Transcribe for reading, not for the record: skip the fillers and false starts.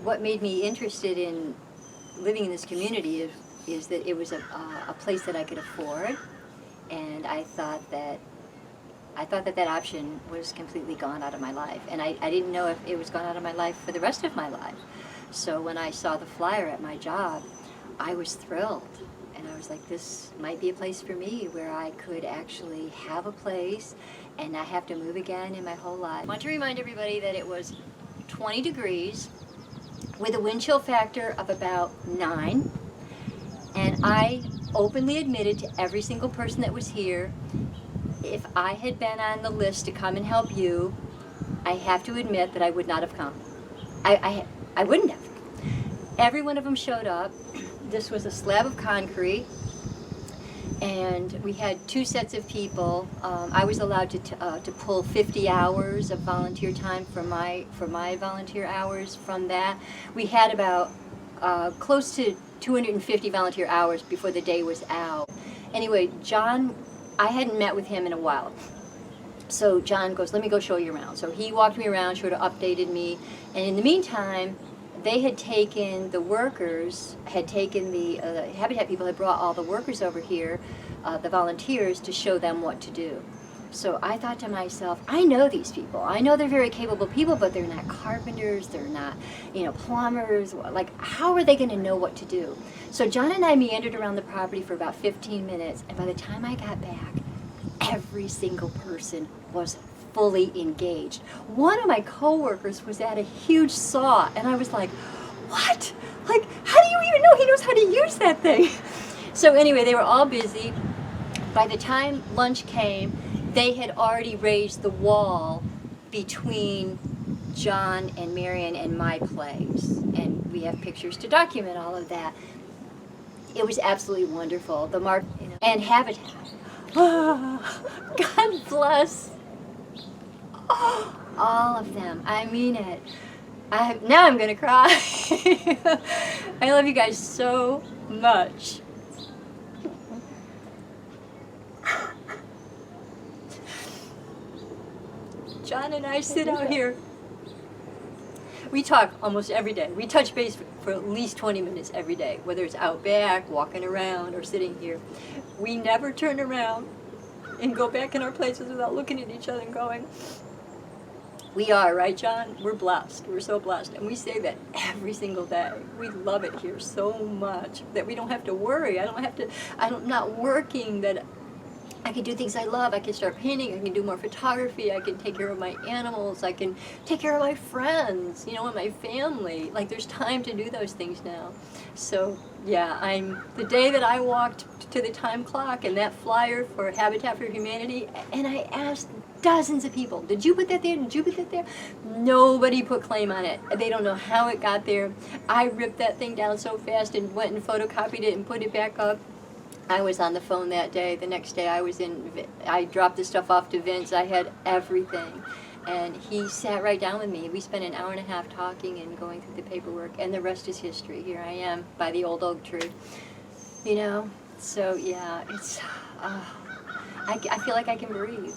what made me interested in living in this community is that it was a place that I could afford, and I thought that that option was completely gone out of my life, and I didn't know if it was gone out of my life for the rest of my life. So when I saw the flyer at my job, I was thrilled, and I was like, this might be a place for me where I could actually have a place and not have to move again in my whole life. I want to remind everybody that it was 20 degrees with a wind chill factor of about 9, and I openly admitted to every single person that was here, if I had been on the list to come and help you, I have to admit that I would not have come. I wouldn't have. Every one of them showed up. This was a slab of concrete, and we had 2 sets of people. I was allowed to pull 50 hours of volunteer time for my volunteer hours from that. We had about close to 250 volunteer hours before the day was out. Anyway, John, I hadn't met with him in a while. So John goes, let me go show you around. So he walked me around, sort of updated me, and in the meantime, they had taken the workers, had taken the Habitat people had brought all the workers over here, the volunteers, to show them what to do. So I thought to myself, I know these people. I know they're very capable people, but they're not carpenters, they're not, plumbers. Like, how are they going to know what to do? So John and I meandered around the property for about 15 minutes, and by the time I got back, every single person was fully engaged. One of my coworkers was at a huge saw, and I was like, what? Like, how do you even know he knows how to use that thing? So anyway, they were all busy. By the time lunch came, they had already raised the wall between John and Marion and my place, and we have pictures to document all of that. It was absolutely wonderful. The and Habitat. Oh, God bless all of them. I mean it. Now I'm gonna cry. I love you guys so much. John and I sit out here. We talk almost every day. We touch base for at least 20 minutes every day, whether it's out back, walking around, or sitting here. We never turn around and go back in our places without looking at each other and going, we are, right, John? We're blessed. We're so blessed. And we say that every single day. We love it here so much that we don't have to worry. I'm not working, that I can do things I love. I can start painting. I can do more photography. I can take care of my animals. I can take care of my friends, and my family. Like, there's time to do those things now. So, yeah, the day that I walked to the time clock and that flyer for Habitat for Humanity, and I asked dozens of people, did you put that there? Did you put that there? Nobody put claim on it. They don't know how it got there. I ripped that thing down so fast and went and photocopied it and put it back up. I was on the phone that day. The next day I dropped the stuff off to Vince. I had everything. And he sat right down with me. We spent an hour and a half talking and going through the paperwork, and the rest is history. Here I am by the old oak tree. So yeah, it's, I feel like I can breathe.